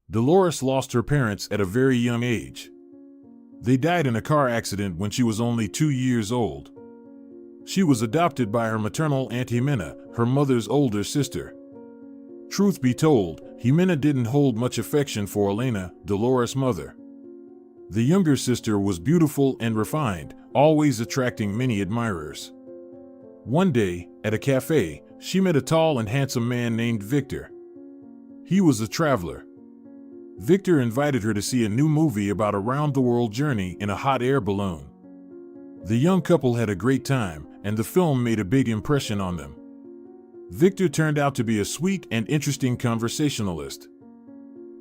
Dolores lost her parents at a very young age. They died in a car accident when she was only 2 years old. She was adopted by her maternal aunt Jimena, her mother's older sister. Truth be told, Jimena didn't hold much affection for Elena, Dolores' mother. The younger sister was beautiful and refined, always attracting many admirers. One day, at a cafe, she met a tall and handsome man named Victor. He was a traveler. Victor invited her to see a new movie about a round-the-world journey in a hot air balloon. The young couple had a great time, and the film made a big impression on them. Victor turned out to be a sweet and interesting conversationalist.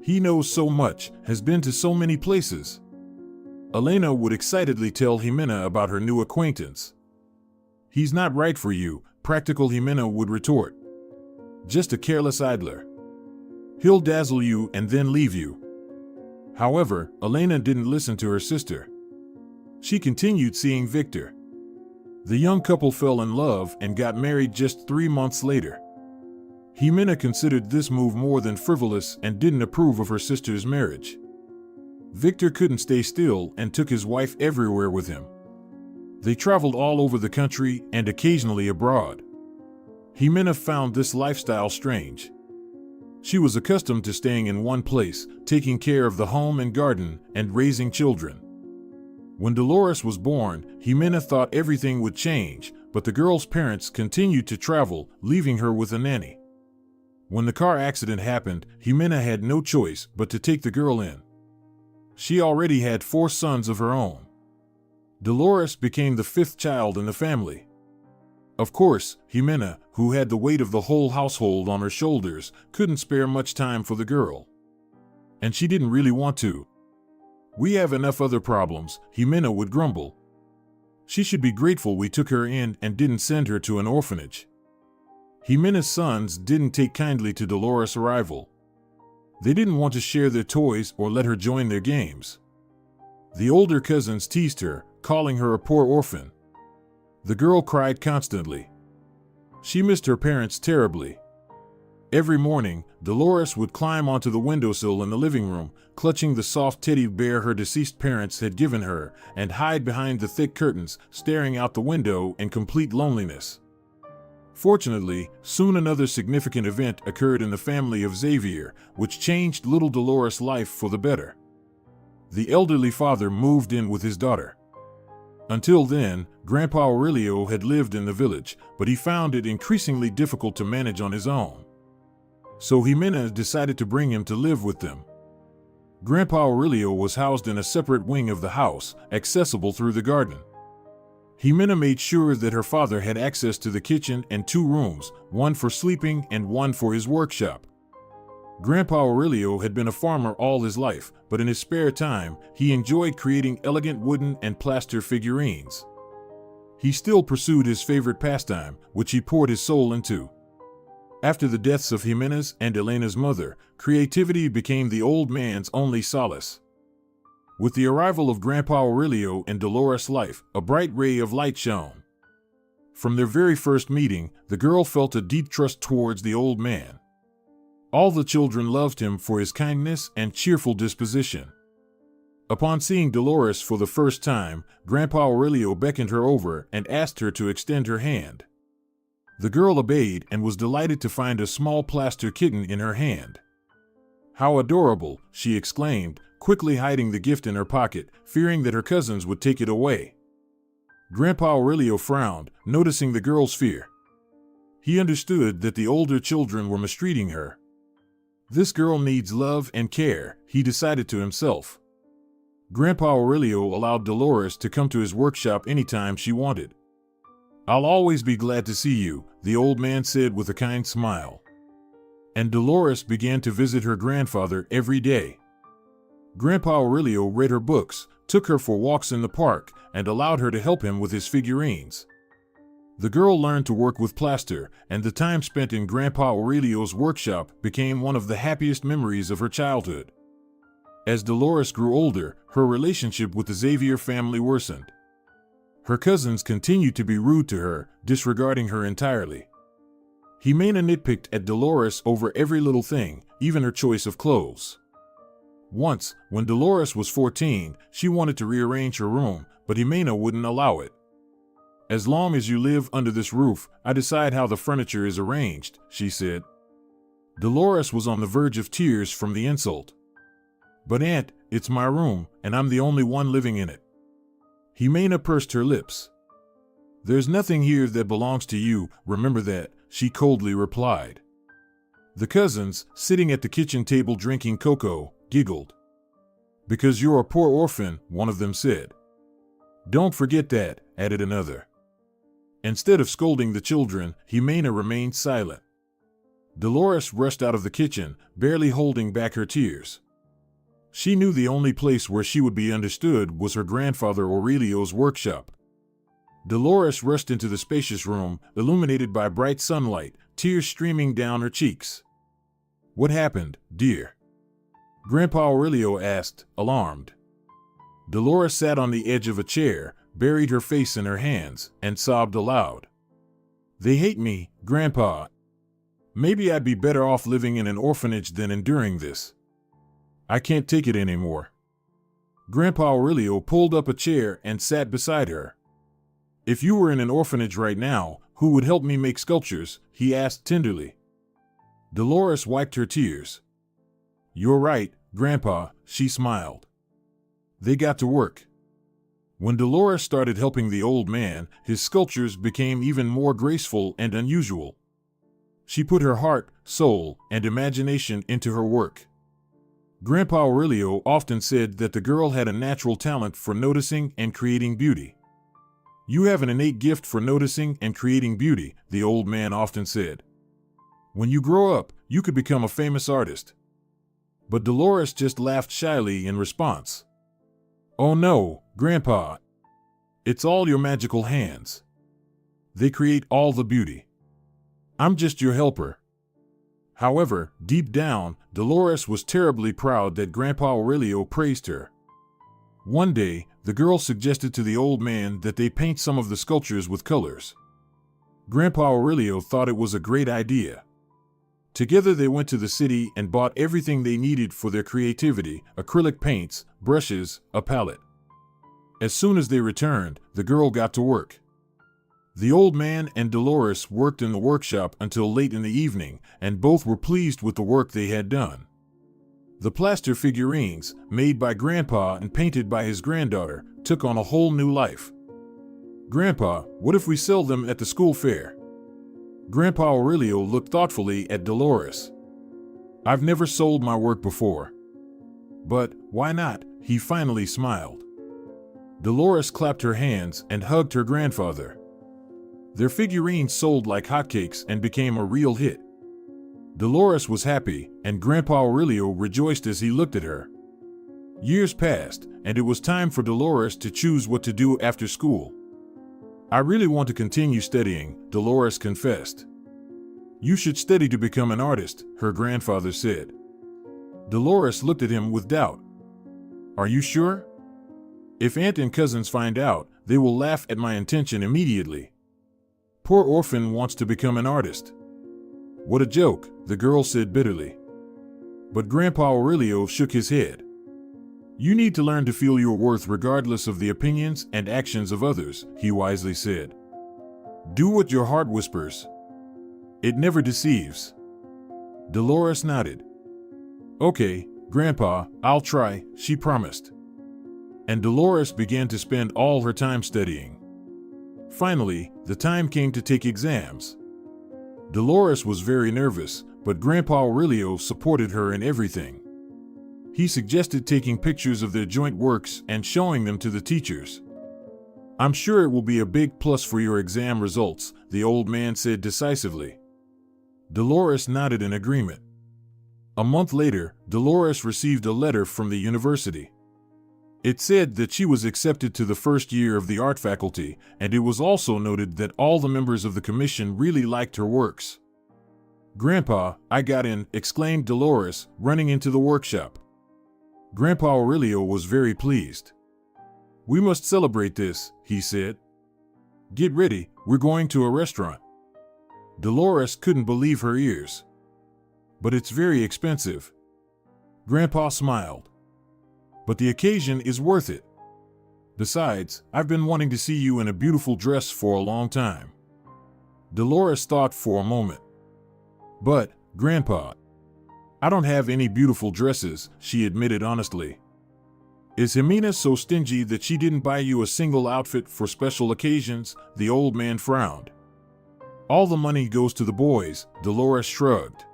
He knows so much, has been to so many places. Elena would excitedly tell Jimena about her new acquaintance. "He's not right for you," practical Jimena would retort. "Just a careless idler. He'll dazzle you and then leave you." However, Elena didn't listen to her sister. She continued seeing Victor. The young couple fell in love and got married just 3 months later. Jimena considered this move more than frivolous and didn't approve of her sister's marriage. Victor couldn't stay still and took his wife everywhere with him. They traveled all over the country and occasionally abroad. Jimena found this lifestyle strange. She was accustomed to staying in one place, taking care of the home and garden, and raising children. When Dolores was born, Jimena thought everything would change, but the girl's parents continued to travel, leaving her with a nanny. When the car accident happened, Jimena had no choice but to take the girl in. She already had 4 sons of her own. Dolores became the 5th child in the family. Of course, Jimena, who had the weight of the whole household on her shoulders, couldn't spare much time for the girl. And she didn't really want to. "We have enough other problems," Jimena would grumble. "She should be grateful we took her in and didn't send her to an orphanage." Jimena's sons didn't take kindly to Dolores' arrival. They didn't want to share their toys or let her join their games. The older cousins teased her, calling her a poor orphan. The girl cried constantly. She missed her parents terribly. Every morning, Dolores would climb onto the windowsill in the living room, clutching the soft teddy bear her deceased parents had given her, and hide behind the thick curtains, staring out the window in complete loneliness. Fortunately, soon another significant event occurred in the family of Xavier, which changed little Dolores' life for the better. The elderly father moved in with his daughter. Until then, Grandpa Aurelio had lived in the village, but he found it increasingly difficult to manage on his own. So Jimena decided to bring him to live with them. Grandpa Aurelio was housed in a separate wing of the house, accessible through the garden. Jimena made sure that her father had access to the kitchen and 2 rooms, one for sleeping and one for his workshop. Grandpa Aurelio had been a farmer all his life, but in his spare time, he enjoyed creating elegant wooden and plaster figurines. He still pursued his favorite pastime, which he poured his soul into. After the deaths of Jimena's and Elena's mother, creativity became the old man's only solace. With the arrival of Grandpa Aurelio in Dolores' life, a bright ray of light shone. From their very first meeting, the girl felt a deep trust towards the old man. All the children loved him for his kindness and cheerful disposition. Upon seeing Dolores for the first time, Grandpa Aurelio beckoned her over and asked her to extend her hand. The girl obeyed and was delighted to find a small plaster kitten in her hand. "How adorable," she exclaimed, quickly hiding the gift in her pocket, fearing that her cousins would take it away. Grandpa Aurelio frowned, noticing the girl's fear. He understood that the older children were mistreating her. "This girl needs love and care," he decided to himself. Grandpa Aurelio allowed Dolores to come to his workshop anytime she wanted. "I'll always be glad to see you," the old man said with a kind smile. And Dolores began to visit her grandfather every day. Grandpa Aurelio read her books, took her for walks in the park, and allowed her to help him with his figurines. The girl learned to work with plaster, and the time spent in Grandpa Aurelio's workshop became one of the happiest memories of her childhood. As Dolores grew older, her relationship with the Xavier family worsened. Her cousins continued to be rude to her, disregarding her entirely. Jimena nitpicked at Dolores over every little thing, even her choice of clothes. Once, when Dolores was 14, she wanted to rearrange her room, but Jimena wouldn't allow it. "As long as you live under this roof, I decide how the furniture is arranged," she said. Dolores was on the verge of tears from the insult. "But Aunt, it's my room, and I'm the only one living in it." Jimena pursed her lips. "There's nothing here that belongs to you, remember that," she coldly replied. The cousins, sitting at the kitchen table drinking cocoa, giggled. "Because you're a poor orphan," one of them said. "Don't forget that," added another. Instead of scolding the children, Jimena remained silent. Dolores rushed out of the kitchen, barely holding back her tears. She knew the only place where she would be understood was her grandfather Aurelio's workshop. Dolores rushed into the spacious room, illuminated by bright sunlight, tears streaming down her cheeks. "What happened, dear?" Grandpa Aurelio asked, alarmed. Dolores sat on the edge of a chair, buried her face in her hands, and sobbed aloud. "They hate me, Grandpa. Maybe I'd be better off living in an orphanage than enduring this. I can't take it anymore." Grandpa Aurelio pulled up a chair and sat beside her. "If you were in an orphanage right now, who would help me make sculptures?" he asked tenderly. Dolores wiped her tears. "You're right, Grandpa," she smiled. They got to work. When Dolores started helping the old man, his sculptures became even more graceful and unusual. She put her heart, soul, and imagination into her work. Grandpa Aurelio often said that the girl had a natural talent for noticing and creating beauty. "You have an innate gift for noticing and creating beauty," the old man often said. "When you grow up, you could become a famous artist." But Dolores just laughed shyly in response. "Oh no, Grandpa. It's all your magical hands. They create all the beauty. I'm just your helper." However, deep down, Dolores was terribly proud that Grandpa Aurelio praised her. One day, the girl suggested to the old man that they paint some of the sculptures with colors. Grandpa Aurelio thought it was a great idea. Together they went to the city and bought everything they needed for their creativity: acrylic paints, brushes, a palette. As soon as they returned, the girl got to work. The old man and Dolores worked in the workshop until late in the evening, and both were pleased with the work they had done. The plaster figurines, made by Grandpa and painted by his granddaughter, took on a whole new life. "Grandpa, what if we sell them at the school fair?" Grandpa Aurelio looked thoughtfully at Dolores. "I've never sold my work before." "But why not?" he finally smiled. Dolores clapped her hands and hugged her grandfather. Their figurines sold like hotcakes and became a real hit. Dolores was happy, and Grandpa Aurelio rejoiced as he looked at her. Years passed, and it was time for Dolores to choose what to do after school. "I really want to continue studying," Dolores confessed. "You should study to become an artist," her grandfather said. Dolores looked at him with doubt. "Are you sure? If Aunt and cousins find out, they will laugh at my intention immediately. Poor orphan wants to become an artist." "What a joke," the girl said bitterly. But Grandpa Aurelio shook his head. "You need to learn to feel your worth regardless of the opinions and actions of others," he wisely said. "Do what your heart whispers. It never deceives." Dolores nodded. "Okay, Grandpa, I'll try," she promised. And Dolores began to spend all her time studying. Finally, the time came to take exams. Dolores was very nervous, but Grandpa Aurelio supported her in everything. He suggested taking pictures of their joint works and showing them to the teachers. "I'm sure it will be a big plus for your exam results," the old man said decisively. Dolores nodded in agreement. A month later, Dolores received a letter from the university. It said that she was accepted to the first year of the art faculty, and it was also noted that all the members of the commission really liked her works. "Grandpa, I got in," exclaimed Dolores, running into the workshop. Grandpa Aurelio was very pleased. "We must celebrate this," he said. "Get ready, we're going to a restaurant." Dolores couldn't believe her ears. "But it's very expensive." Grandpa smiled. but the occasion is worth it. Besides, I've been wanting to see you in a beautiful dress for a long time." Dolores thought for a moment. "But, Grandpa, I don't have any beautiful dresses," she admitted honestly. "Is Jimena so stingy that she didn't buy you a single outfit for special occasions?" The old man frowned. "All the money goes to the boys," Dolores shrugged.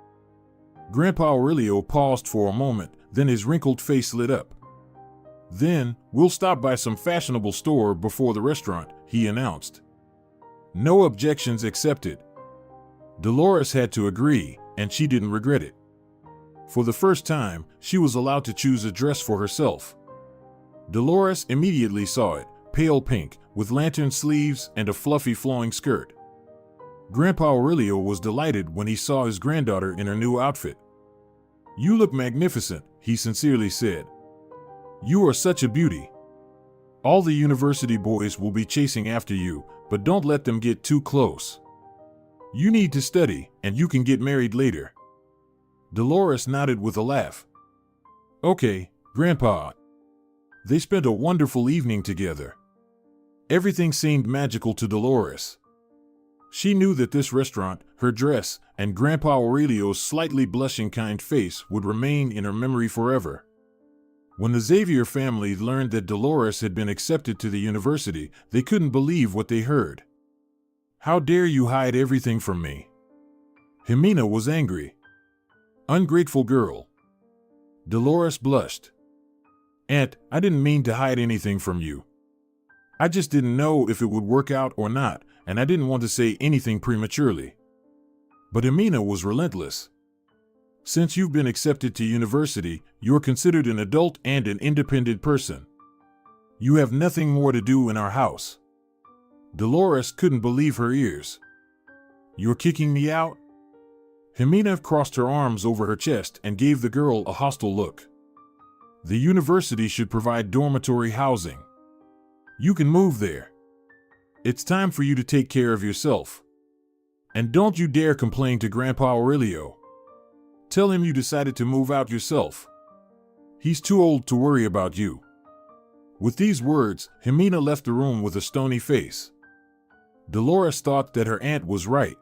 Grandpa Aurelio paused for a moment, then his wrinkled face lit up. "Then, we'll stop by some fashionable store before the restaurant," he announced. No objections accepted. Dolores had to agree, and she didn't regret it. For the first time, she was allowed to choose a dress for herself. Dolores immediately saw it, pale pink, with lantern sleeves and a fluffy flowing skirt. Grandpa Aurelio was delighted when he saw his granddaughter in her new outfit. "You look magnificent," he sincerely said. "You are such a beauty. All the university boys will be chasing after you, but don't let them get too close. You need to study, and you can get married later." Dolores nodded with a laugh. "Okay, Grandpa." They spent a wonderful evening together. Everything seemed magical to Dolores. She knew that this restaurant, her dress, and Grandpa Aurelio's slightly blushing kind face would remain in her memory forever. When the Xavier family learned that Dolores had been accepted to the university, they couldn't believe what they heard. "How dare you hide everything from me?" Jimena was angry. "Ungrateful girl." Dolores blushed. "Aunt, I didn't mean to hide anything from you. I just didn't know if it would work out or not, and I didn't want to say anything prematurely." But Jimena was relentless. "Since you've been accepted to university, you're considered an adult and an independent person. You have nothing more to do in our house." Dolores couldn't believe her ears. "You're kicking me out?" Jimena crossed her arms over her chest and gave the girl a hostile look. "The university should provide dormitory housing. You can move there. It's time for you to take care of yourself. And don't you dare complain to Grandpa Aurelio. Tell him you decided to move out yourself. He's too old to worry about you." With these words, Jimena left the room with a stony face. Dolores thought that her aunt was right.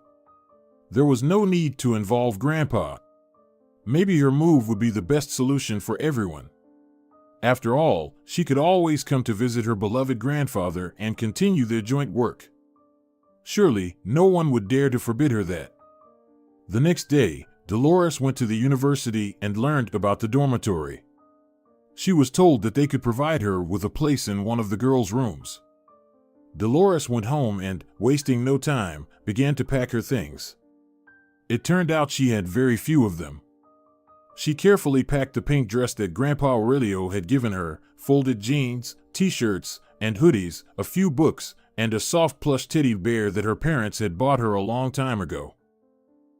There was no need to involve Grandpa. Maybe her move would be the best solution for everyone. After all, she could always come to visit her beloved grandfather and continue their joint work. Surely, no one would dare to forbid her that. The next day, Dolores went to the university and learned about the dormitory. She was told that they could provide her with a place in one of the girls' rooms. Dolores went home and, wasting no time, began to pack her things. It turned out she had very few of them. She carefully packed the pink dress that Grandpa Aurelio had given her, folded jeans, t-shirts, and hoodies, a few books, and a soft plush teddy bear that her parents had bought her a long time ago.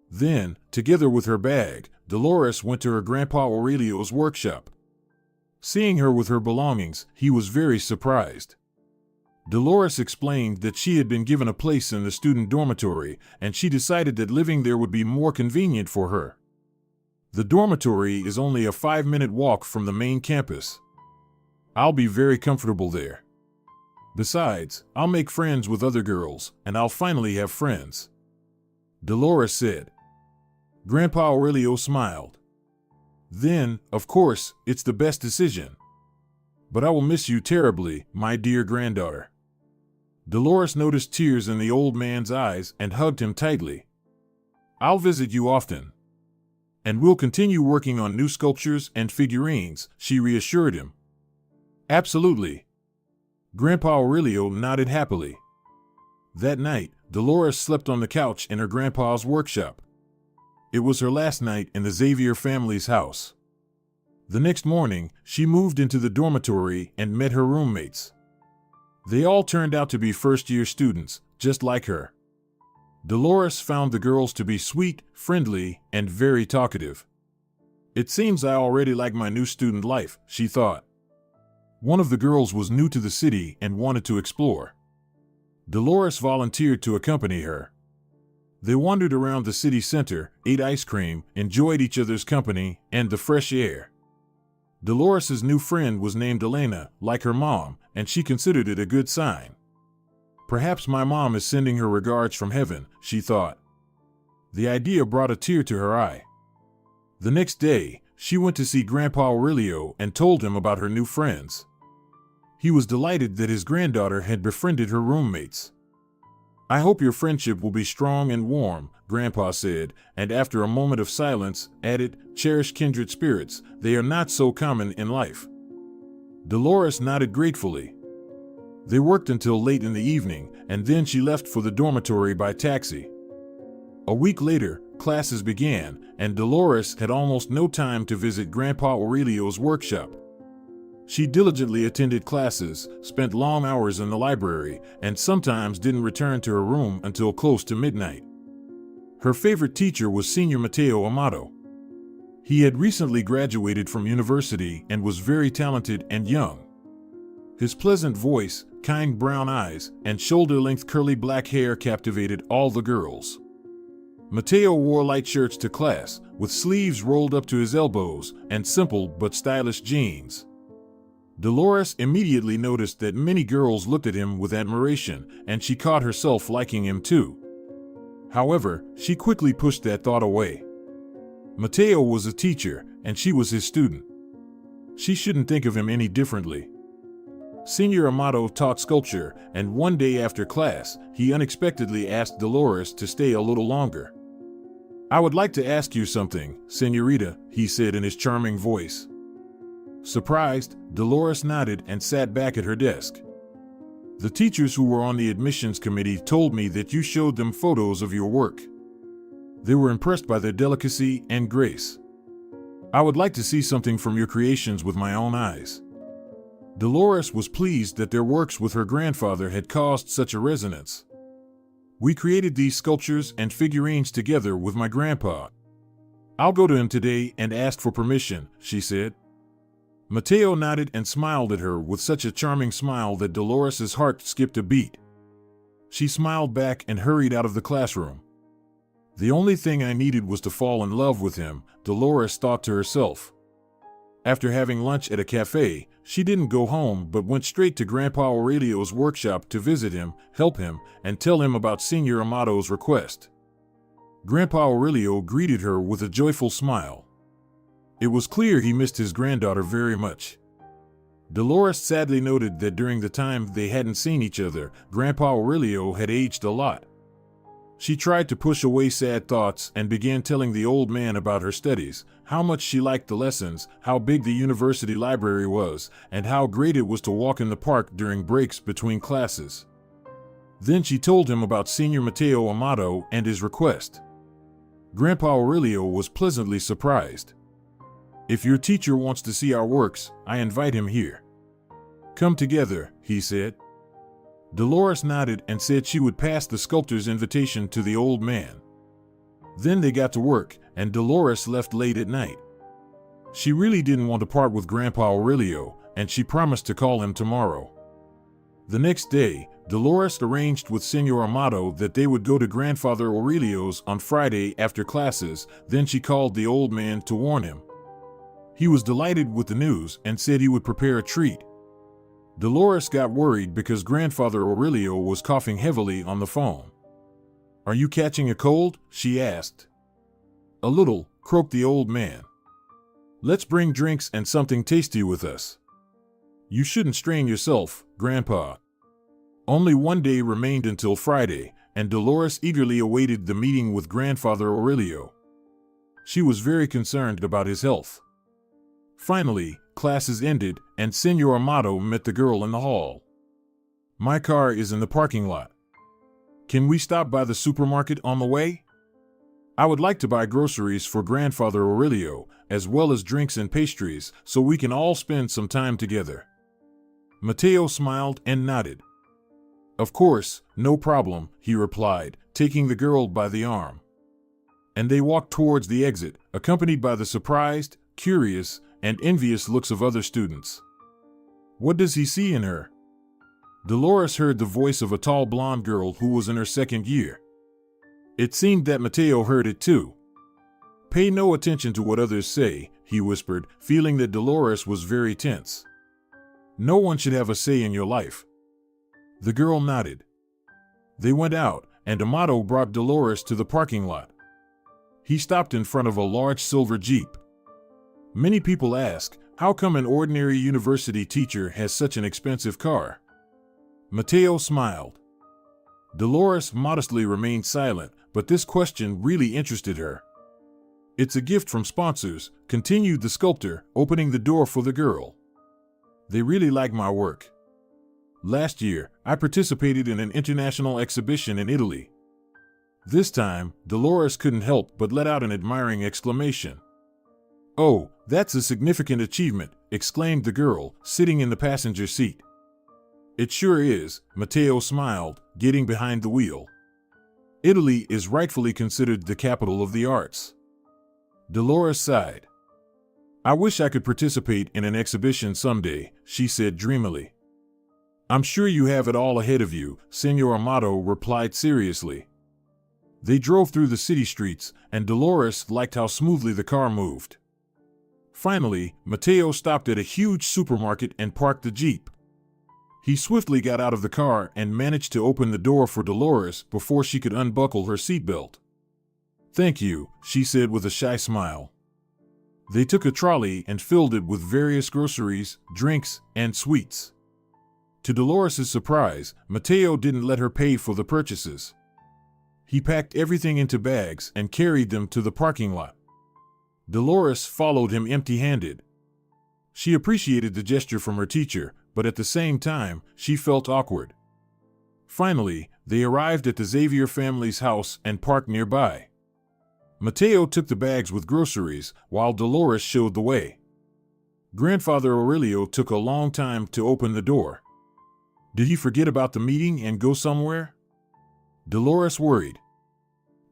Then, together with her bag, Dolores went to her Grandpa Aurelio's workshop. Seeing her with her belongings, he was very surprised. Dolores explained that she had been given a place in the student dormitory, and she decided that living there would be more convenient for her. The dormitory is only a 5-minute walk from the main campus. I'll be very comfortable there. Besides, I'll make friends with other girls, and I'll finally have friends," Dolores said. Grandpa Aurelio smiled. "Then, of course, it's the best decision. But I will miss you terribly, my dear granddaughter." Dolores noticed tears in the old man's eyes and hugged him tightly. "I'll visit you often. And we'll continue working on new sculptures and figurines," she reassured him. "Absolutely." Grandpa Aurelio nodded happily. That night, Dolores slept on the couch in her grandpa's workshop. It was her last night in the Xavier family's house. The next morning, she moved into the dormitory and met her roommates. They all turned out to be first-year students, just like her. Dolores found the girls to be sweet, friendly, and very talkative. "It seems I already like my new student life," she thought. One of the girls was new to the city and wanted to explore. Dolores volunteered to accompany her. They wandered around the city center, ate ice cream, enjoyed each other's company and the fresh air. Dolores's new friend was named Elena, like her mom, and she considered it a good sign. Perhaps my mom is sending her regards from heaven, she thought. The idea brought a tear to her eye. The next day, she went to see Grandpa Aurelio and told him about her new friends. He was delighted that his granddaughter had befriended her roommates. "I hope your friendship will be strong and warm," Grandpa said, and after a moment of silence, added, "Cherish kindred spirits, they are not so common in life." Dolores nodded gratefully. They worked until late in the evening, and then she left for the dormitory by taxi. A week later, classes began, and Dolores had almost no time to visit Grandpa Aurelio's workshop. She diligently attended classes, spent long hours in the library, and sometimes didn't return to her room until close to midnight. Her favorite teacher was Senior Mateo Amato. He had recently graduated from university and was very talented and young. His pleasant voice, kind brown eyes, and shoulder-length curly black hair captivated all the girls. Mateo wore light shirts to class, with sleeves rolled up to his elbows, and simple but stylish jeans. Dolores immediately noticed that many girls looked at him with admiration, and she caught herself liking him too. However, she quickly pushed that thought away. Mateo was a teacher, and she was his student. She shouldn't think of him any differently. Senior Amato taught sculpture, and one day after class, he unexpectedly asked Dolores to stay a little longer. "I would like to ask you something, Señorita," he said in his charming voice. Surprised, Dolores nodded and sat back at her desk. "The teachers who were on the admissions committee told me that you showed them photos of your work. They were impressed by their delicacy and grace. I would like to see something from your creations with my own eyes." Dolores was pleased that their works with her grandfather had caused such a resonance. "We created these sculptures and figurines together with my grandpa. I'll go to him today and ask for permission," she said. Mateo nodded and smiled at her with such a charming smile that Dolores's heart skipped a beat. She smiled back and hurried out of the classroom. "The only thing I needed was to fall in love with him," Dolores thought to herself. After having lunch at a cafe, she didn't go home but went straight to Grandpa Aurelio's workshop to visit him, help him, and tell him about Senior Amato's request. Grandpa Aurelio greeted her with a joyful smile. It was clear he missed his granddaughter very much. Dolores sadly noted that during the time they hadn't seen each other, Grandpa Aurelio had aged a lot. She tried to push away sad thoughts and began telling the old man about her studies, how much she liked the lessons, how big the university library was, and how great it was to walk in the park during breaks between classes. Then she told him about Senior Mateo Amato and his request. Grandpa Aurelio was pleasantly surprised. "If your teacher wants to see our works, I invite him here. Come together," he said. Dolores nodded and said she would pass the sculptor's invitation to the old man. Then they got to work, and Dolores left late at night. She really didn't want to part with Grandpa Aurelio, and she promised to call him tomorrow. The next day, Dolores arranged with Senor Amato that they would go to Grandfather Aurelio's on Friday after classes. Then she called the old man to warn him. He was delighted with the news and said he would prepare a treat. Dolores got worried because Grandfather Aurelio was coughing heavily on the phone. "Are you catching a cold?" she asked. "A little," croaked the old man. "Let's bring drinks and something tasty with us." "You shouldn't strain yourself, Grandpa." Only one day remained until Friday, and Dolores eagerly awaited the meeting with Grandfather Aurelio. She was very concerned about his health. Finally, classes ended, and Senor Amato met the girl in the hall. "My car is in the parking lot. Can we stop by the supermarket on the way? I would like to buy groceries for Grandfather Aurelio, as well as drinks and pastries, so we can all spend some time together." Mateo smiled and nodded. "Of course, no problem," he replied, taking the girl by the arm. And they walked towards the exit, accompanied by the surprised, curious, and envious looks of other students. "What does he see in her?" Dolores heard the voice of a tall blonde girl who was in her second year. It seemed that Mateo heard it too. "Pay no attention to what others say," he whispered, feeling that Dolores was very tense. No one should have a say in your life. The girl nodded. They went out, and Amato brought Dolores to the parking lot. He stopped in front of a large silver Jeep. Many people ask, how come an ordinary university teacher has such an expensive car? Mateo smiled. Dolores modestly remained silent, but this question really interested her. It's a gift from sponsors, continued the sculptor, opening the door for the girl. They really like my work. Last year, I participated in an international exhibition in Italy. This time, Dolores couldn't help but let out an admiring exclamation. Oh, that's a significant achievement, exclaimed the girl, sitting in the passenger seat. It sure is, Mateo smiled, getting behind the wheel. Italy is rightfully considered the capital of the arts. Dolores sighed. I wish I could participate in an exhibition someday, she said dreamily. I'm sure you have it all ahead of you, Senor Amato replied seriously. They drove through the city streets, and Dolores liked how smoothly the car moved. Finally, Mateo stopped at a huge supermarket and parked the Jeep. He swiftly got out of the car and managed to open the door for Dolores before she could unbuckle her seatbelt. Thank you, she said with a shy smile. They took a trolley and filled it with various groceries, drinks, and sweets. To Dolores' surprise, Mateo didn't let her pay for the purchases. He packed everything into bags and carried them to the parking lot. Dolores followed him empty-handed. She appreciated the gesture from her teacher, but at the same time, she felt awkward. Finally, they arrived at the Xavier family's house and parked nearby. Mateo took the bags with groceries, while Dolores showed the way. Grandfather Aurelio took a long time to open the door. Did he forget about the meeting and go somewhere? Dolores worried.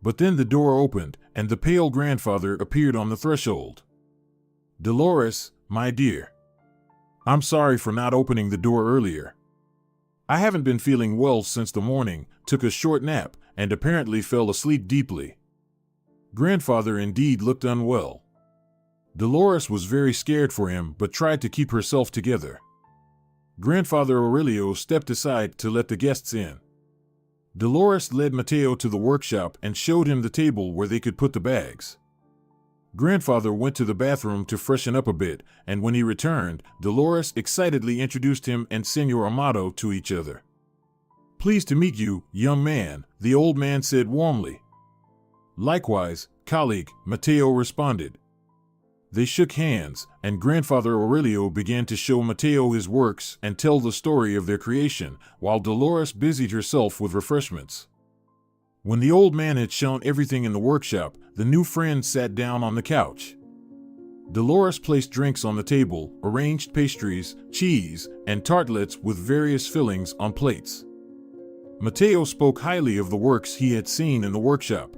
But then the door opened, and the pale grandfather appeared on the threshold. Dolores, my dear. I'm sorry for not opening the door earlier. I haven't been feeling well since the morning, took a short nap, and apparently fell asleep deeply. Grandfather indeed looked unwell. Dolores was very scared for him but tried to keep herself together. Grandfather Aurelio stepped aside to let the guests in. Dolores led Mateo to the workshop and showed him the table where they could put the bags. Grandfather went to the bathroom to freshen up a bit, and when he returned, Dolores excitedly introduced him and Senor Amato to each other. Pleased to meet you, young man, the old man said warmly. Likewise, colleague, Mateo responded. They shook hands, and Grandfather Aurelio began to show Mateo his works and tell the story of their creation, while Dolores busied herself with refreshments. When the old man had shown everything in the workshop, the new friend sat down on the couch. Dolores placed drinks on the table, arranged pastries, cheese, and tartlets with various fillings on plates. Mateo spoke highly of the works he had seen in the workshop.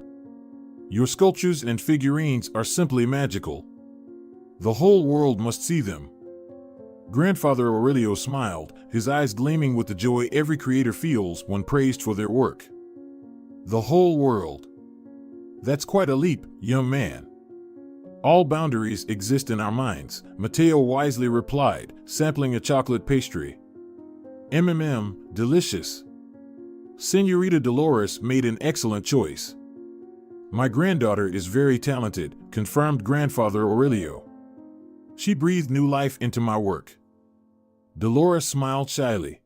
Your sculptures and figurines are simply magical. The whole world must see them. Grandfather Aurelio smiled, his eyes gleaming with the joy every creator feels when praised for their work. The whole world. That's quite a leap, young man. All boundaries exist in our minds, Mateo wisely replied, sampling a chocolate pastry. Delicious. Senorita Dolores made an excellent choice. My granddaughter is very talented, confirmed Grandfather Aurelio. She breathed new life into my work. Dolores smiled shyly.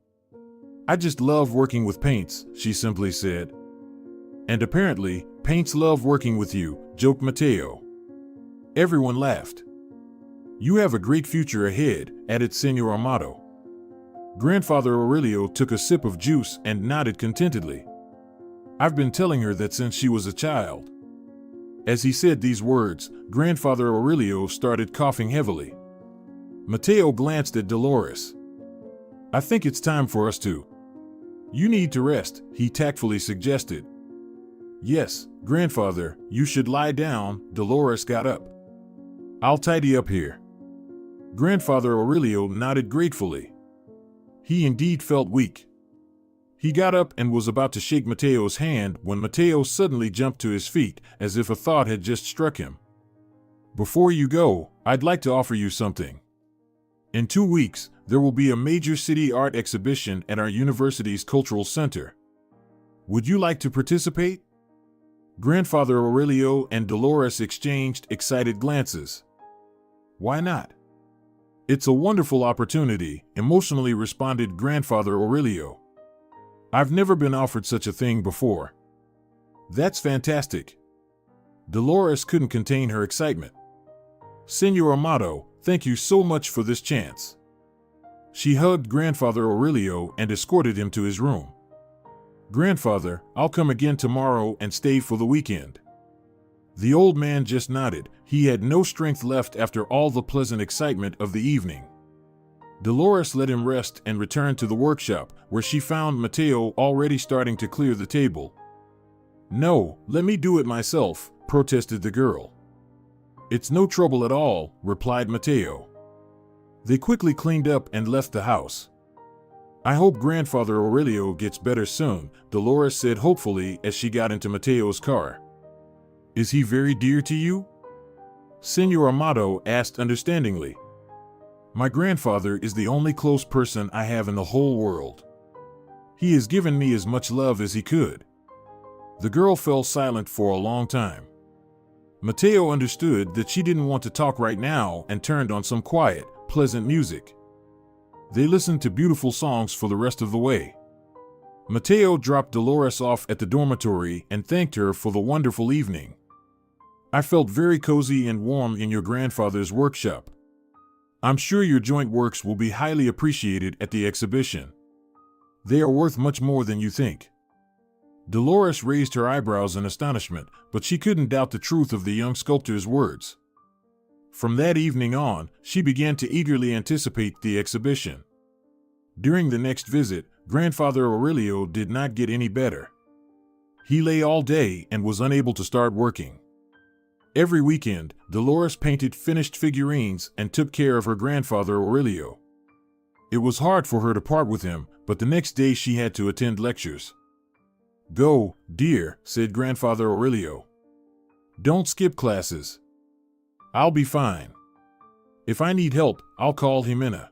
I just love working with paints, she simply said. And apparently, paints love working with you, joked Mateo. Everyone laughed. You have a great future ahead, added Senor Amato. Grandfather Aurelio took a sip of juice and nodded contentedly. I've been telling her that since she was a child. As he said these words, Grandfather Aurelio started coughing heavily. Mateo glanced at Dolores. I think it's time for us to. You need to rest, he tactfully suggested. Yes, Grandfather, you should lie down, Dolores got up. I'll tidy up here. Grandfather Aurelio nodded gratefully. He indeed felt weak. He got up and was about to shake Mateo's hand when Mateo suddenly jumped to his feet, as if a thought had just struck him. Before you go, I'd like to offer you something. In 2 weeks, there will be a major city art exhibition at our university's cultural center. Would you like to participate? Grandfather Aurelio and Dolores exchanged excited glances. Why not? It's a wonderful opportunity, emotionally responded Grandfather Aurelio. I've never been offered such a thing before. That's fantastic. Dolores couldn't contain her excitement. Senor Amato, thank you so much for this chance. She hugged Grandfather Aurelio and escorted him to his room. Grandfather, I'll come again tomorrow and stay for the weekend. The old man just nodded. He had no strength left after all the pleasant excitement of the evening. Dolores let him rest and returned to the workshop, where she found Mateo already starting to clear the table. No, let me do it myself, protested the girl. It's no trouble at all, replied Mateo. They quickly cleaned up and left the house. I hope Grandfather Aurelio gets better soon, Dolores said hopefully as she got into Mateo's car. Is he very dear to you? Senor Amato asked understandingly. My grandfather is the only close person I have in the whole world. He has given me as much love as he could. The girl fell silent for a long time. Mateo understood that she didn't want to talk right now and turned on some quiet, pleasant music. They listened to beautiful songs for the rest of the way. Mateo dropped Dolores off at the dormitory and thanked her for the wonderful evening. I felt very cozy and warm in your grandfather's workshop. I'm sure your joint works will be highly appreciated at the exhibition. They are worth much more than you think. Dolores raised her eyebrows in astonishment, but she couldn't doubt the truth of the young sculptor's words. From that evening on, she began to eagerly anticipate the exhibition. During the next visit, Grandfather Aurelio did not get any better. He lay all day and was unable to start working. Every weekend, Dolores painted finished figurines and took care of her grandfather Aurelio. It was hard for her to part with him, but the next day she had to attend lectures. Go, dear, said Grandfather Aurelio. Don't skip classes. I'll be fine. If I need help, I'll call Jimena.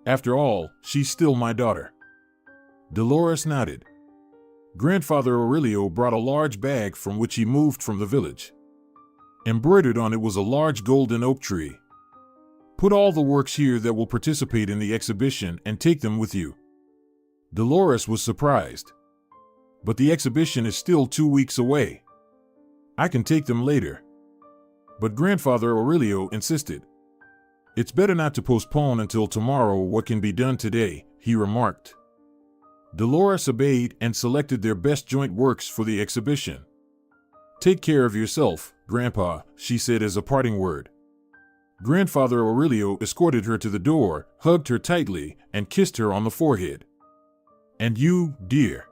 After all, she's still my daughter. Dolores nodded. Grandfather Aurelio brought a large bag from which he moved from the village. Embroidered on it was a large golden oak tree. Put all the works here that will participate in the exhibition and take them with you. Dolores was surprised. But the exhibition is still 2 weeks away. I can take them later. But Grandfather Aurelio insisted. It's better not to postpone until tomorrow what can be done today, he remarked. Dolores obeyed and selected their best joint works for the exhibition. Take care of yourself, Grandpa, she said as a parting word. Grandfather Aurelio escorted her to the door, hugged her tightly, and kissed her on the forehead. And you, dear.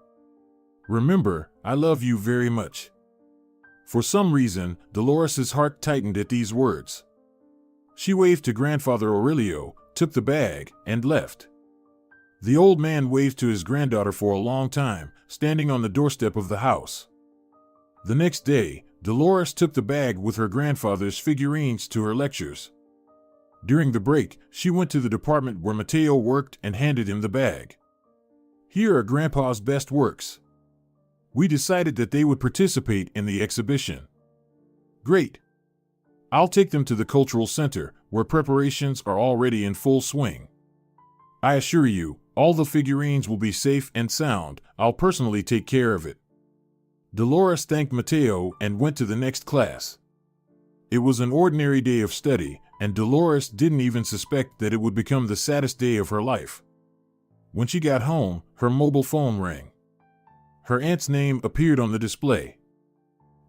Remember, I love you very much. For some reason, Dolores's heart tightened at these words. She waved to Grandfather Aurelio, took the bag, and left. The old man waved to his granddaughter for a long time, standing on the doorstep of the house. The next day, Dolores took the bag with her grandfather's figurines to her lectures. During the break, she went to the department where Mateo worked and handed him the bag. Here are Grandpa's best works. We decided that they would participate in the exhibition. Great. I'll take them to the cultural center, where preparations are already in full swing. I assure you, all the figurines will be safe and sound. I'll personally take care of it. Dolores thanked Mateo and went to the next class. It was an ordinary day of study, and Dolores didn't even suspect that it would become the saddest day of her life. When she got home, her mobile phone rang. Her aunt's name appeared on the display.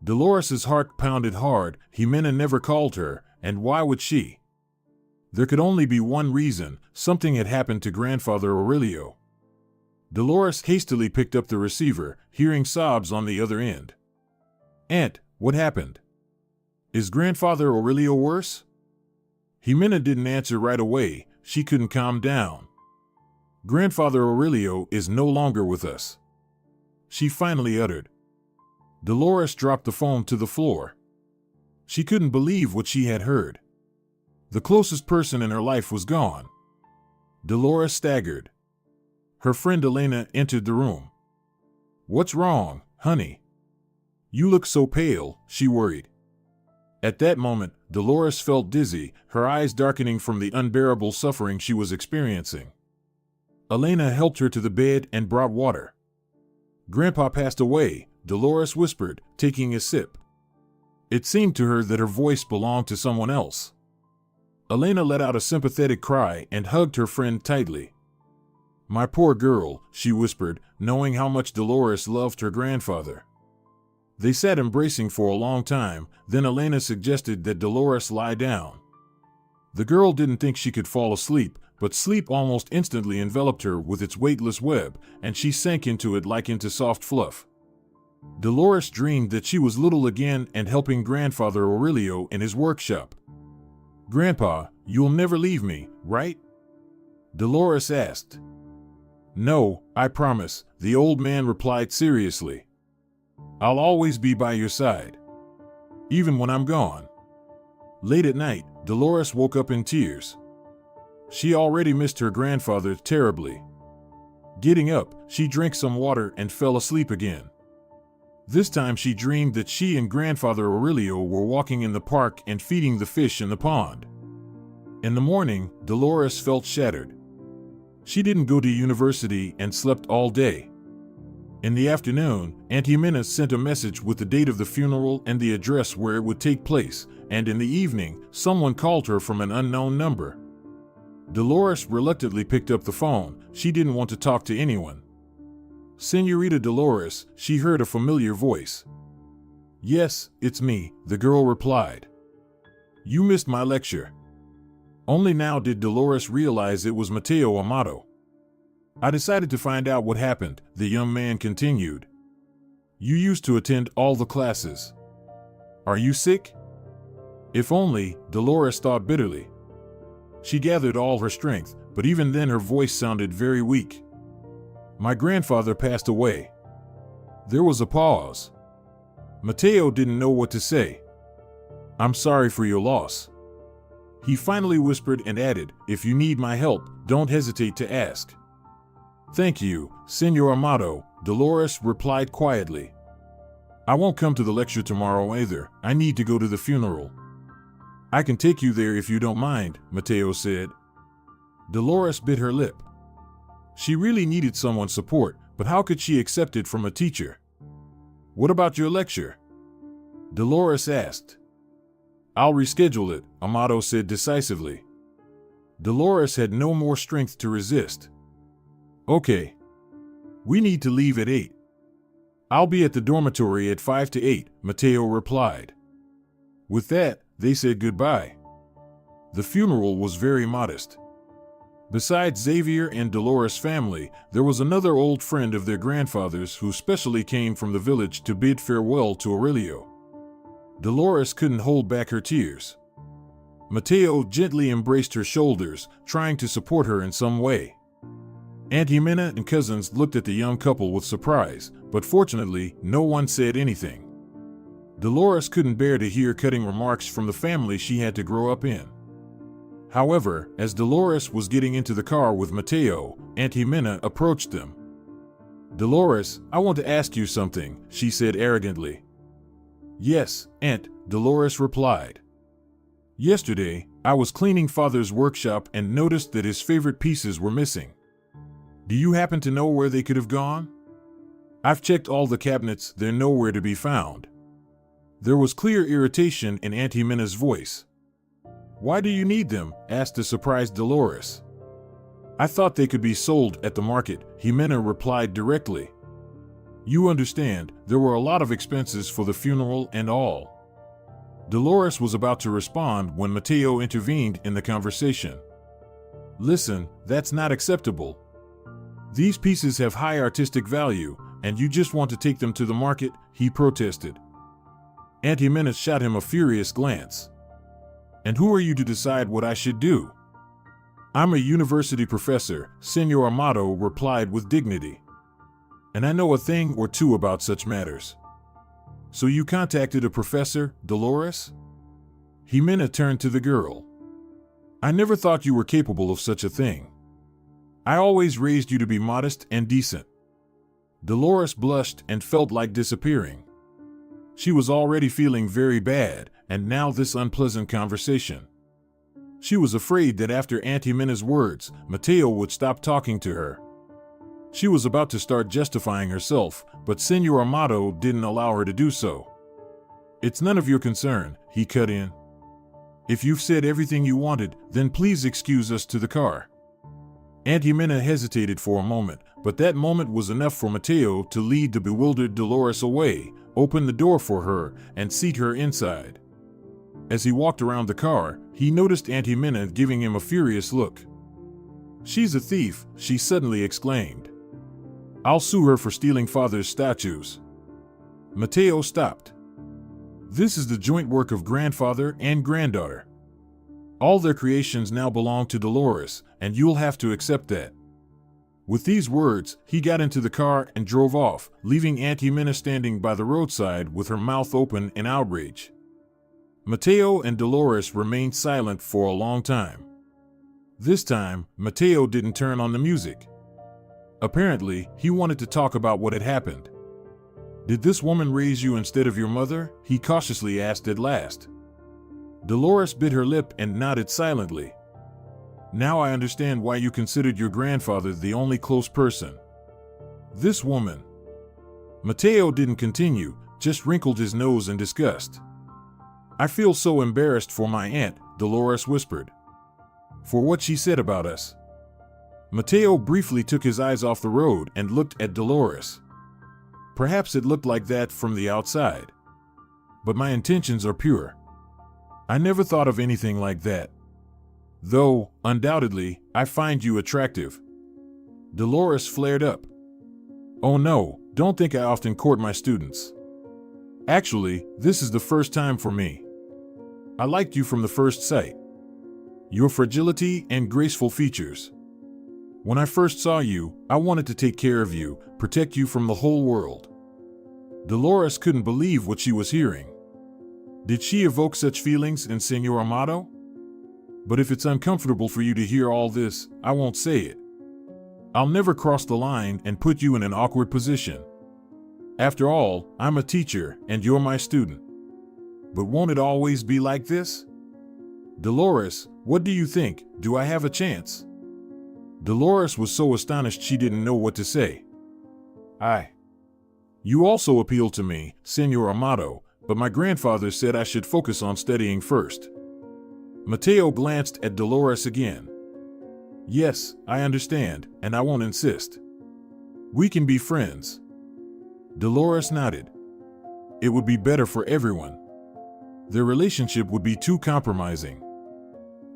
Dolores's heart pounded hard. Jimena never called her, and why would she? There could only be one reason. Something had happened to Grandfather Aurelio. Dolores hastily picked up the receiver, hearing sobs on the other end. Aunt, what happened? Is Grandfather Aurelio worse? Jimena didn't answer right away. She couldn't calm down. Grandfather Aurelio is no longer with us, she finally uttered. Dolores dropped the phone to the floor. She couldn't believe what she had heard. The closest person in her life was gone. Dolores staggered. Her friend Elena entered the room. "What's wrong, honey? You look so pale," she worried. At that moment, Dolores felt dizzy, her eyes darkening from the unbearable suffering she was experiencing. Elena helped her to the bed and brought water. "Grandpa passed away," Dolores whispered, taking a sip. It seemed to her that her voice belonged to someone else. Elena let out a sympathetic cry and hugged her friend tightly. "My poor girl," she whispered, knowing how much Dolores loved her grandfather. They sat embracing for a long time, then Elena suggested that Dolores lie down. The girl didn't think she could fall asleep, but sleep almost instantly enveloped her with its weightless web, and she sank into it like into soft fluff. Dolores dreamed that she was little again and helping Grandfather Aurelio in his workshop. "Grandpa, you'll never leave me, right?" Dolores asked. "No, I promise," the old man replied seriously. "I'll always be by your side, even when I'm gone." Late at night, Dolores woke up in tears. She already missed her grandfather terribly. Getting up, she drank some water and fell asleep again. This time she dreamed that she and Grandfather Aurelio were walking in the park and feeding the fish in the pond. In the morning, Dolores felt shattered. She didn't go to university and slept all day. In the afternoon, Aunt Jimena sent a message with the date of the funeral and the address where it would take place, and in the evening, someone called her from an unknown number. Dolores reluctantly picked up the phone. She didn't want to talk to anyone. "Señorita Dolores," she heard a familiar voice. "Yes, it's me," the girl replied. "You missed my lecture." Only now did Dolores realize it was Mateo Amato. "I decided to find out what happened," the young man continued. "You used to attend all the classes. Are you sick?" If only, Dolores thought bitterly. She gathered all her strength, but even then her voice sounded very weak. "My grandfather passed away." There was a pause. Mateo didn't know what to say. "I'm sorry for your loss." He finally whispered and added, "If you need my help, don't hesitate to ask." "Thank you, Señor Amato," Dolores replied quietly. "I won't come to the lecture tomorrow either. I need to go to the funeral." "I can take you there if you don't mind," Mateo said. Dolores bit her lip. She really needed someone's support, but how could she accept it from a teacher? "What about your lecture?" Dolores asked. "I'll reschedule it," Amato said decisively. Dolores had no more strength to resist. "Okay. We need to leave at 8. "I'll be at the dormitory at 5 to 8, Mateo replied. With that, they said goodbye. The funeral was very modest. Besides Xavier and Dolores' family, there was another old friend of their grandfather's who specially came from the village to bid farewell to Aurelio. Dolores couldn't hold back her tears. Mateo gently embraced her shoulders, trying to support her in some way. Aunt Jimena and cousins looked at the young couple with surprise, but fortunately, no one said anything. Dolores couldn't bear to hear cutting remarks from the family she had to grow up in. However, as Dolores was getting into the car with Mateo, Aunt Jimena approached them. "Dolores, I want to ask you something," she said arrogantly. "Yes, Aunt," Dolores replied. "Yesterday, I was cleaning Father's workshop and noticed that his favorite pieces were missing. Do you happen to know where they could have gone? I've checked all the cabinets, they're nowhere to be found." There was clear irritation in Aunt Jimena's voice. "Why do you need them?" asked the surprised Dolores. "I thought they could be sold at the market," Jimena replied directly. "You understand, there were a lot of expenses for the funeral and all." Dolores was about to respond when Mateo intervened in the conversation. "Listen, that's not acceptable. These pieces have high artistic value, and you just want to take them to the market," he protested. Aunt Jimena shot him a furious glance. "And who are you to decide what I should do?" "I'm a university professor," Señor Amato replied with dignity. "And I know a thing or two about such matters." "So you contacted a professor, Dolores?" Jimena turned to the girl. I never thought you were capable of such a thing. I always raised you to be modest and decent." Dolores blushed and felt like disappearing. She was already feeling very bad, and now this unpleasant conversation. She was afraid that after Auntie Minna's words, Mateo would stop talking to her. She was about to start justifying herself, but Senor Amato didn't allow her to do so. "It's none of your concern," he cut in. "If you've said everything you wanted, then please excuse us to the car." Auntie Minna hesitated for a moment, but that moment was enough for Mateo to lead the bewildered Dolores away, open the door for her, and seat her inside. As he walked around the car, he noticed Auntie Minna giving him a furious look. "She's a thief," she suddenly exclaimed. "I'll sue her for stealing Father's statues." Mateo stopped. This is the joint work of grandfather and granddaughter. All their creations now belong to Dolores, and you'll have to accept that. With these words, he got into the car and drove off, leaving Auntie Minna standing by the roadside with her mouth open in outrage. Mateo and Dolores remained silent for a long time. This time, Mateo didn't turn on the music. Apparently, he wanted to talk about what had happened. "Did this woman raise you instead of your mother?" he cautiously asked at last. Dolores bit her lip and nodded silently. "Now I understand why you considered your grandfather the only close person. This woman." Mateo didn't continue, just wrinkled his nose in disgust. "I feel so embarrassed for my aunt," Dolores whispered. "For what she said about us." Mateo briefly took his eyes off the road and looked at Dolores. "Perhaps it looked like that from the outside. But my intentions are pure. I never thought of anything like that. Though, undoubtedly, I find you attractive." Dolores flared up. "Oh no, don't think I often court my students. Actually, this is the first time for me. I liked you from the first sight. Your fragility and graceful features. When I first saw you, I wanted to take care of you, protect you from the whole world." Dolores couldn't believe what she was hearing. Did she evoke such feelings in Senor Amato? "But if it's uncomfortable for you to hear all this, I won't say it. I'll never cross the line and put you in an awkward position. After all, I'm a teacher and you're my student. But won't it always be like this?" "Dolores, what do you think? Do I have a chance?" Dolores was so astonished she didn't know what to say. You also appeal to me, Senor Amato, but my grandfather said I should focus on studying first." Mateo glanced at Dolores again. "Yes, I understand, and I won't insist. We can be friends." Dolores nodded. It would be better for everyone. Their relationship would be too compromising.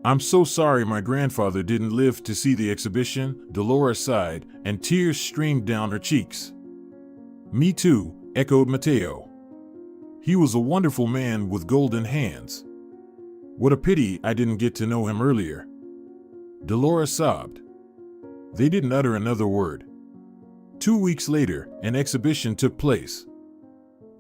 "I'm so sorry my grandfather didn't live to see the exhibition," Dolores sighed, and tears streamed down her cheeks. "Me too," echoed Mateo. "He was a wonderful man with golden hands. What a pity I didn't get to know him earlier." Dolores sobbed. They didn't utter another word. 2 weeks later, an exhibition took place.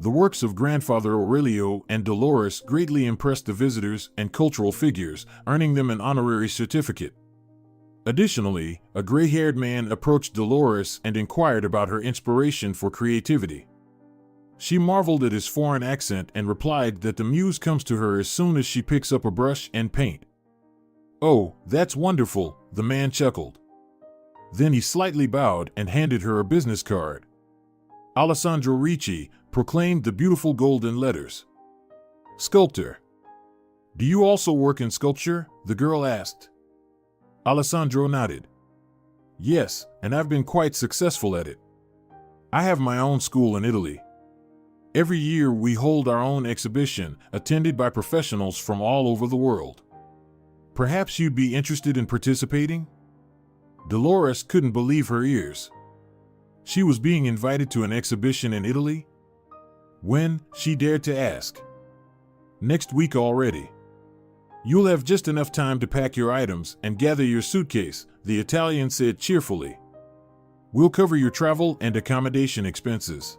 The works of Grandfather Aurelio and Dolores greatly impressed the visitors and cultural figures, earning them an honorary certificate. Additionally, a gray-haired man approached Dolores and inquired about her inspiration for creativity. She marveled at his foreign accent and replied that the muse comes to her as soon as she picks up a brush and paint. "Oh, that's wonderful," the man chuckled. Then he slightly bowed and handed her a business card. Alessandro Ricci proclaimed the beautiful golden letters. "Sculptor." "Do you also work in sculpture?" the girl asked. Alessandro nodded. "Yes, and I've been quite successful at it. I have my own school in Italy. Every year we hold our own exhibition, attended by professionals from all over the world. Perhaps you'd be interested in participating?" Dolores couldn't believe her ears. She was being invited to an exhibition in Italy? When, she dared to ask. "Next week already. You'll have just enough time to pack your items and gather your suitcase," the Italian said cheerfully. "We'll cover your travel and accommodation expenses."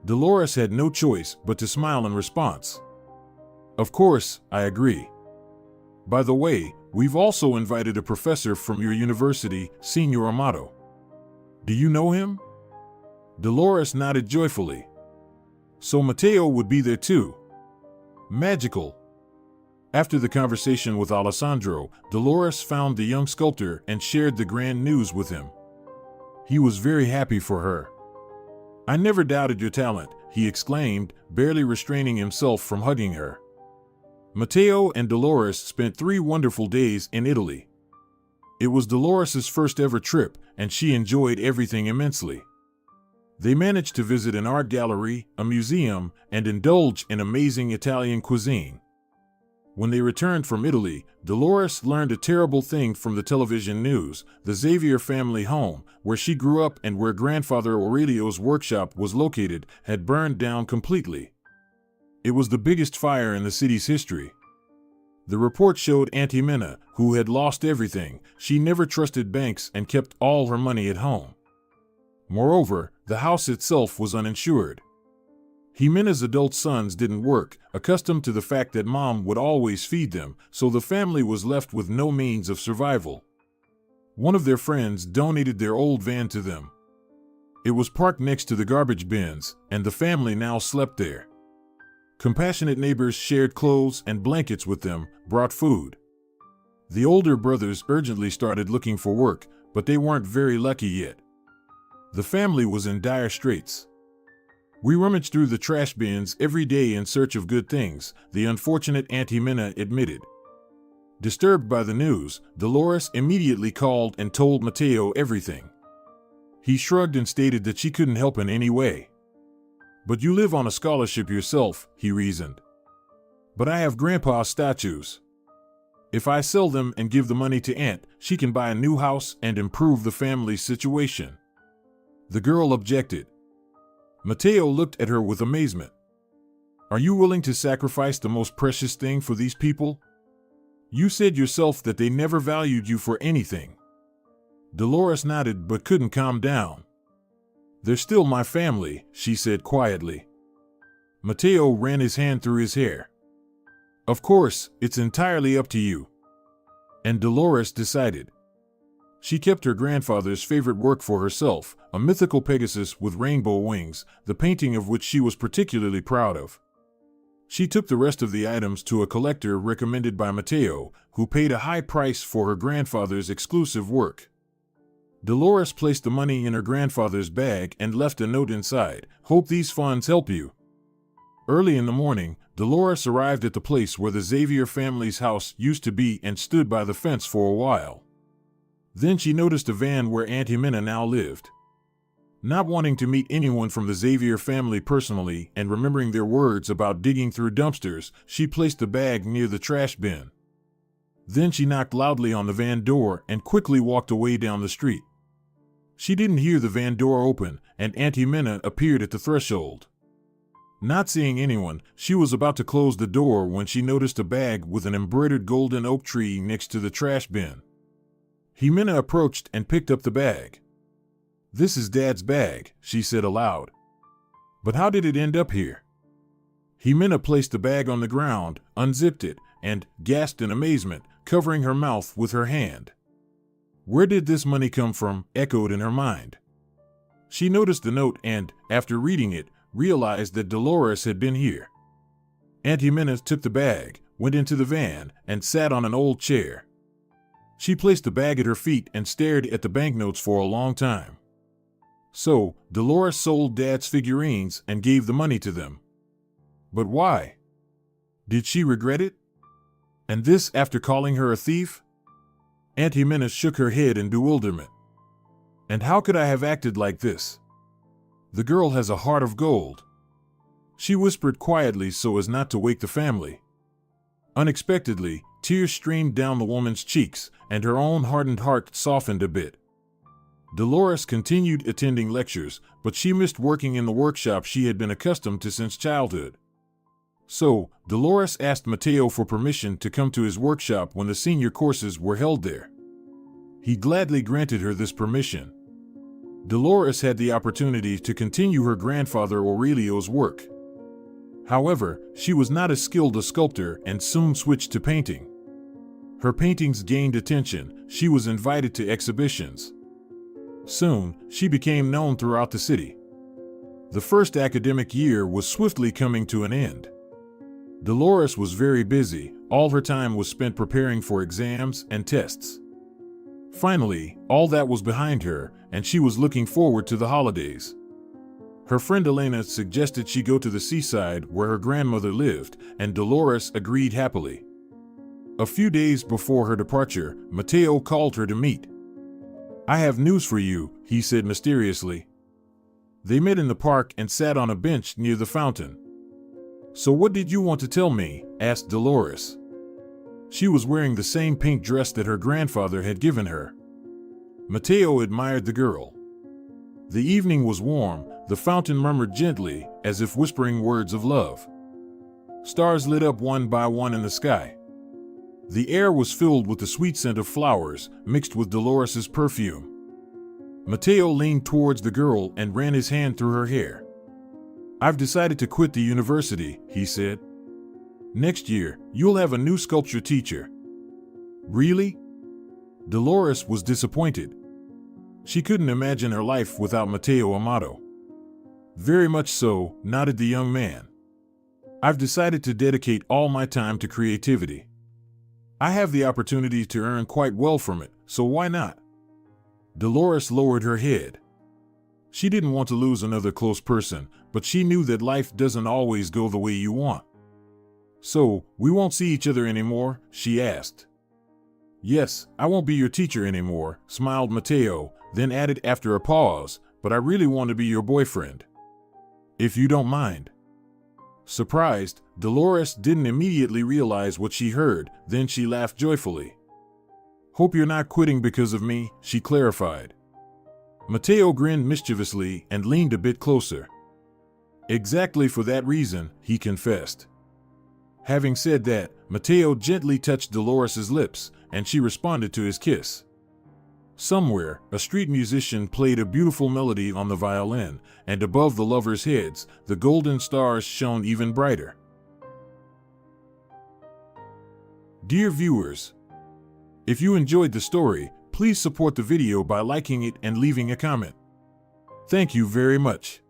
Dolores had no choice but to smile in response. "Of course, I agree. By the way, We've also invited a professor from your university, Senor Amato. Do you know him? Dolores nodded joyfully. So Mateo would be there too. Magical. After the conversation with Alessandro, Dolores found the young sculptor and shared the grand news with him. He was very happy for her. I never doubted your talent, he exclaimed, barely restraining himself from hugging her. Mateo and Dolores spent 3 wonderful days in Italy. It was Dolores's first ever trip, and she enjoyed everything immensely. They managed to visit an art gallery, a museum, and indulge in amazing Italian cuisine. When they returned from Italy, Dolores learned a terrible thing from the television news. The Xavier family home, where she grew up and where grandfather Aurelio's workshop was located, had burned down completely. It was the biggest fire in the city's history. The report showed Auntie Minna, who had lost everything. She never trusted banks and kept all her money at home. Moreover, the house itself was uninsured. Jimena's adult sons didn't work, accustomed to the fact that mom would always feed them, so the family was left with no means of survival. One of their friends donated their old van to them. It was parked next to the garbage bins, and the family now slept there. Compassionate neighbors shared clothes and blankets with them, brought food. The older brothers urgently started looking for work, but they weren't very lucky yet. The family was in dire straits. We rummaged through the trash bins every day in search of good things, the unfortunate Auntie Minna admitted. Disturbed by the news, Dolores immediately called and told Mateo everything. He shrugged and stated that she couldn't help in any way. But you live on a scholarship yourself, he reasoned. But I have Grandpa's statues. If I sell them and give the money to Aunt, she can buy a new house and improve the family's situation. The girl objected. Mateo looked at her with amazement. Are you willing to sacrifice the most precious thing for these people? You said yourself that they never valued you for anything. Dolores nodded but couldn't calm down. They're still my family, she said quietly. Mateo ran his hand through his hair. Of course, it's entirely up to you. And Dolores decided. She kept her grandfather's favorite work for herself, a mythical Pegasus with rainbow wings, the painting of which she was particularly proud of. She took the rest of the items to a collector recommended by Mateo, who paid a high price for her grandfather's exclusive work. Dolores placed the money in her grandfather's bag and left a note inside. Hope these funds help you. Early in the morning, Dolores arrived at the place where the Xavier family's house used to be and stood by the fence for a while. Then she noticed a van where Auntie Minna now lived. Not wanting to meet anyone from the Xavier family personally and remembering their words about digging through dumpsters, she placed the bag near the trash bin. Then she knocked loudly on the van door and quickly walked away down the street. She didn't hear the van door open, and Auntie Minna appeared at the threshold. Not seeing anyone, she was about to close the door when she noticed a bag with an embroidered golden oak tree next to the trash bin. Jimena approached and picked up the bag. This is Dad's bag, she said aloud. But how did it end up here? Jimena placed the bag on the ground, unzipped it, and gasped in amazement, covering her mouth with her hand. Where did this money come from? Echoed in her mind. She noticed the note and, after reading it, realized that Dolores had been here. Auntie Minna took the bag, went into the van, and sat on an old chair. She placed the bag at her feet and stared at the banknotes for a long time. So, Dolores sold Dad's figurines and gave the money to them. But why? Did she regret it? And this after calling her a thief? Auntie Minna shook her head in bewilderment. And how could I have acted like this? The girl has a heart of gold. She whispered quietly so as not to wake the family. Unexpectedly, tears streamed down the woman's cheeks, and her own hardened heart softened a bit. Dolores continued attending lectures, but she missed working in the workshop she had been accustomed to since childhood. So, Dolores asked Mateo for permission to come to his workshop when the senior courses were held there. He gladly granted her this permission. Dolores had the opportunity to continue her grandfather Aurelio's work. However, she was not as skilled a sculptor and soon switched to painting. Her paintings gained attention. She was invited to exhibitions. Soon, she became known throughout the city. The first academic year was swiftly coming to an end. Dolores was very busy. All her time was spent preparing for exams and tests. Finally, all that was behind her, and she was looking forward to the holidays. Her friend Elena suggested she go to the seaside where her grandmother lived, and Dolores agreed happily. A few days before her departure, Mateo called her to meet. "I have news for you," he said mysteriously. They met in the park and sat on a bench near the fountain. "So what did you want to tell me?" asked Dolores. She was wearing the same pink dress that her grandfather had given her. Mateo admired the girl. The evening was warm. The fountain murmured gently, as if whispering words of love. Stars lit up one by one in the sky. The air was filled with the sweet scent of flowers, mixed with Dolores's perfume. Mateo leaned towards the girl and ran his hand through her hair. "I've decided to quit the university," he said. "Next year, you'll have a new sculpture teacher." "Really?" Dolores was disappointed. She couldn't imagine her life without Mateo Amato. "Very much so," nodded the young man. "I've decided to dedicate all my time to creativity. I have the opportunity to earn quite well from it, so why not?" Dolores lowered her head. She didn't want to lose another close person, but she knew that life doesn't always go the way you want. "So, we won't see each other anymore?" she asked. "Yes, I won't be your teacher anymore," smiled Mateo, then added after a pause, "but I really want to be your boyfriend. If you don't mind." Surprised, Dolores didn't immediately realize what she heard, then she laughed joyfully. "Hope you're not quitting because of me," she clarified. Mateo grinned mischievously and leaned a bit closer. "Exactly for that reason," he confessed. Having said that, Mateo gently touched Dolores's lips, and she responded to his kiss. Somewhere, a street musician played a beautiful melody on the violin, and above the lovers' heads, the golden stars shone even brighter. Dear viewers, if you enjoyed the story, please support the video by liking it and leaving a comment. Thank you very much.